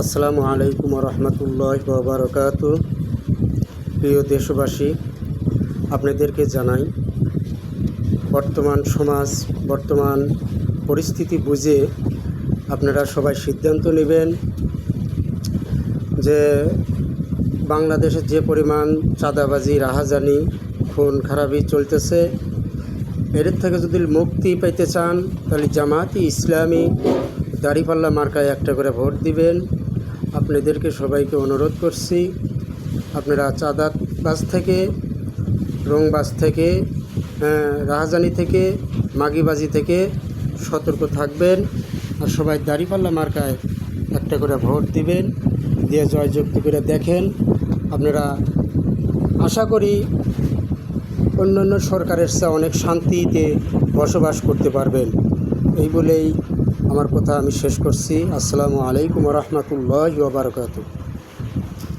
আসসালামু আলাইকুম রহমতুল্লাহি ওয়া বারাকাতুহু। প্রিয় দেশবাসী, আপনাদেরকে জানাই বর্তমান সমাজ, বর্তমান পরিস্থিতি বুঝে আপনারা সবাই সিদ্ধান্ত নেবেন যে বাংলাদেশের যে পরিমাণ চাঁদাবাজি, রাহাজানি, খুন খারাপি চলতেছে, এর থেকে যদি মুক্তি পেতে চান তাহলে জামায়াতে ইসলামী দাঁড়িপাল্লা মার্কায় একটা করে ভোট দিবেন। আপনাদেরকে সবাইকে অনুরোধ করছি, আপনারা চাঁদাবাজ থেকে, রংবাজ থেকে, রাহাজানি থেকে, মাগিবাজি থেকে সতর্ক থাকবেন। আর সবাই দাঁড়িপাল্লা মার্কায় একটা করে ভোট দিবেন, দিয়ে জয়যুক্ত করে দেখেন। আপনারা আশা করি অন্যান্য সরকারের চেয়ে অনেক শান্তিতে বসবাস করতে পারবেন। এই বলেই আমার কথা আমি শেষ করছি। আসসালামু আলাইকুম রহমতুল্লাহি ওয়া বারাকাতুহু।